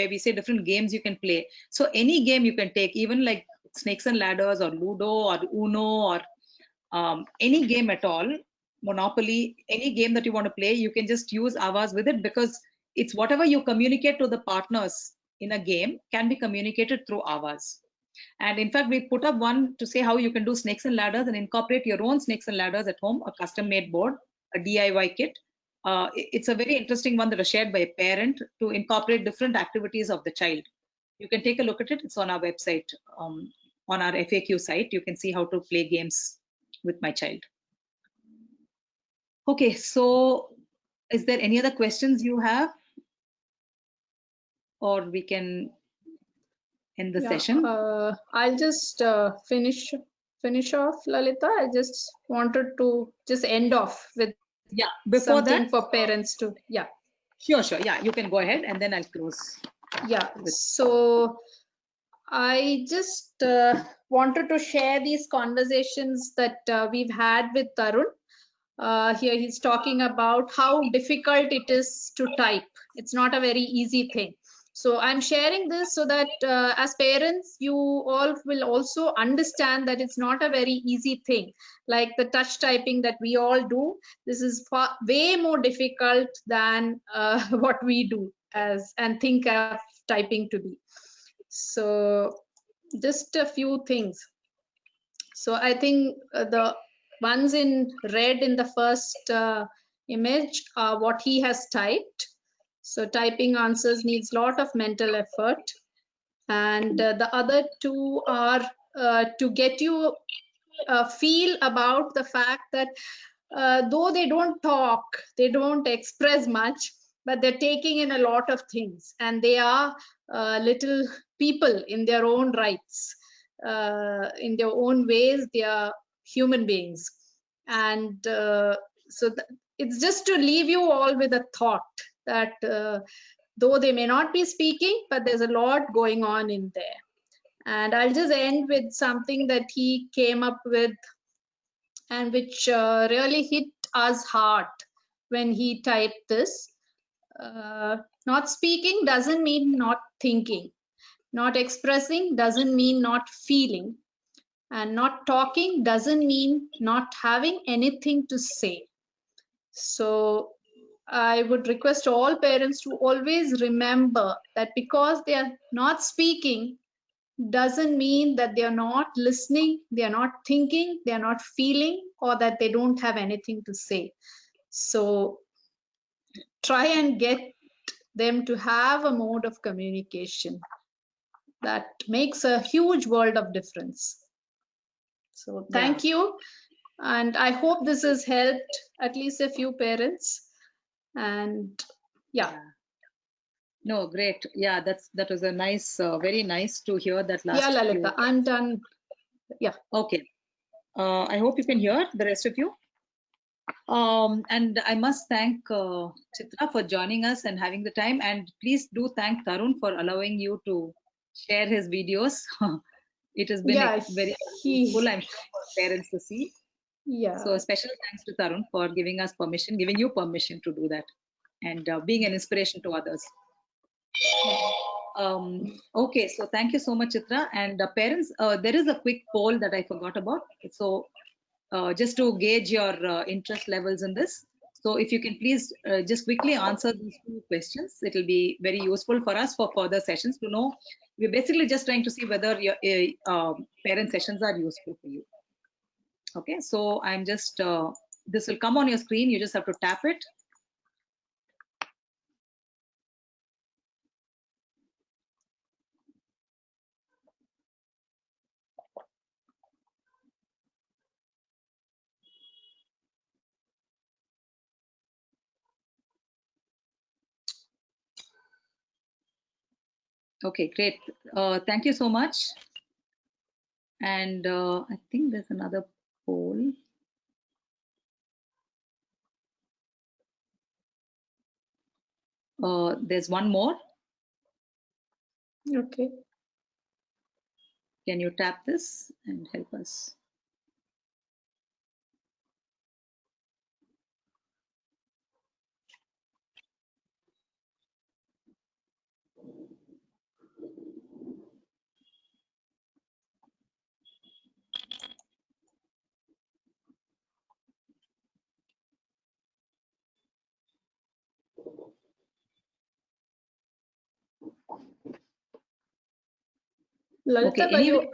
we say different games you can play. So any game you can take, even like Snakes and Ladders or Ludo or Uno or any game at all, Monopoly, any game that you want to play, you can just use Aavas with it, because it's whatever you communicate to the partners in a game can be communicated through Aavas. And in fact, we put up one to say how you can do Snakes and Ladders and incorporate your own Snakes and Ladders at home, a custom made board, a DIY kit. It's a very interesting one that was shared by a parent to incorporate different activities of the child. You can take a look at it. It's on our website, on our FAQ site. You can see how to play games with my child. Okay, so is there any other questions you have? Or we can end the session? I'll just finish off, Lalita. I just wanted to just end off with Before something that, for parents to, Sure. Yeah, you can go ahead and then I'll close. So I just wanted to share these conversations that we've had with Tarun. Here he's talking about how difficult it is to type. It's not a very easy thing. So I'm sharing this so that as parents, you all will also understand that it's not a very easy thing. Like the touch typing that we all do, this is way more difficult than what we do and think of typing to be. So just a few things. So I think the ones in red in the first image are what he has typed. So typing answers needs a lot of mental effort. And the other two are to get you a feel about the fact that though they don't talk, they don't express much, but they're taking in a lot of things, and they are little people in their own rights, in their own ways. They are human beings, and so it's just to leave you all with a thought that though they may not be speaking, but there's a lot going on in there. And I'll just end with something that he came up with and which really hit us hard when he typed this. Not speaking doesn't mean not thinking. Not expressing doesn't mean not feeling. And not talking doesn't mean not having anything to say. So I would request all parents to always remember that because they are not speaking doesn't mean that they are not listening, they are not thinking, they are not feeling, or that they don't have anything to say. So try and get them to have a mode of communication that makes a huge world of difference. So thank you. And I hope this has helped at least a few parents. And No, great. Yeah, that was a nice, very nice to hear that last. Yeah, Lalita, I'm done. Yeah. Okay. I hope you can hear the rest of you. And I must thank Chitra for joining us and having the time. And please do thank Tarun for allowing you to share his videos. It has been very useful, I'm sure, for parents to see. Yeah. So a special thanks to Tarun for giving us permission, giving you permission to do that, and being an inspiration to others. Okay, so thank you so much, Chitra. And parents, there is a quick poll that I forgot about. So just to gauge your interest levels in this. So if you can please just quickly answer these two questions, it will be very useful for us for further sessions to know. We're basically just trying to see whether your parent sessions are useful for you. Okay, so I'm just, this will come on your screen. You just have to tap it. Okay, great. Thank you so much. And I think there's another poll. There's one more. Okay. Can you tap this and help us? Lalita, Okay, were you anyway,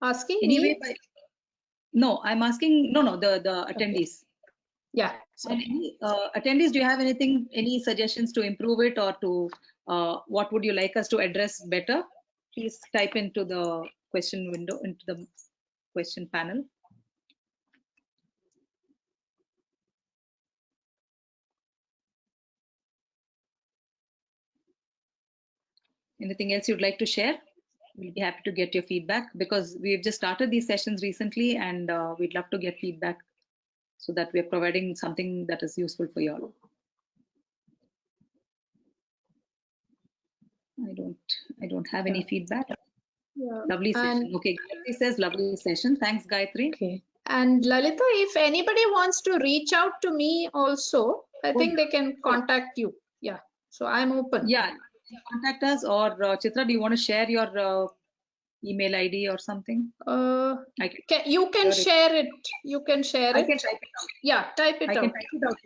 asking anyway, me? no, I'm asking, no, the attendees. Yeah. And any attendees, do you have anything, any suggestions to improve it, or to what would you like us to address better? Please type into the question window, into the question panel. Anything else you'd like to share? We'll be happy to get your feedback, because we've just started these sessions recently, and we'd love to get feedback so that we're providing something that is useful for you all. I don't have any feedback. Yeah. Lovely session. And Okay, Gayatri says lovely session. Thanks, Gayatri. okay. And Lalita, if anybody wants to reach out to me also, I think they can contact you. Yeah. So I'm open. Yeah, contact us, or Chitra, do you want to share your email ID or something? You can share it. You can share I it. can type it out. Yeah, type it I out. can type it out.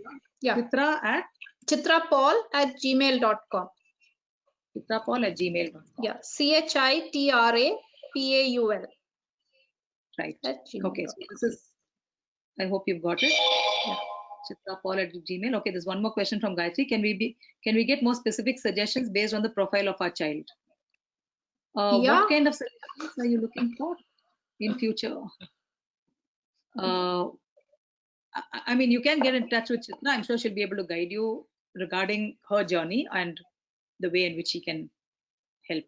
Yeah. Chitra at chitrapaul@gmail.com. chitrapaul@gmail.com. Yeah, CHITRAPAUL. Right. At gmail. Okay, so this is, I hope you've got it. Yeah. chitrapaul@gmail. Okay, there's one more question from Gayatri. Can we get more specific suggestions based on the profile of our child? Yeah. What kind of suggestions are you looking for in future? I mean, you can get in touch with Chitra. I'm sure she'll be able to guide you regarding her journey and the way in which she can help.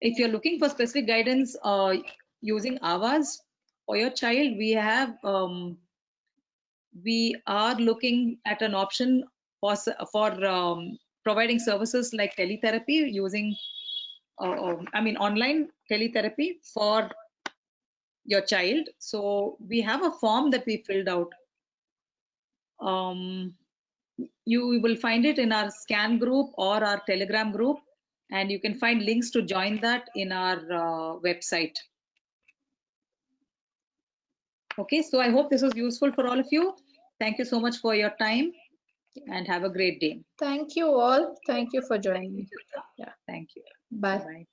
If you're looking for specific guidance using Aavas for your child, we are looking at an option for providing services like teletherapy using, online teletherapy for your child. So we have a form that we filled out. You will find it in our scan group or our Telegram group, and you can find links to join that in our website. Okay, so I hope this was useful for all of you. Thank you so much for your time, and have a great day. Thank you all. Thank you for joining me. Yeah. Thank you. Bye. Bye.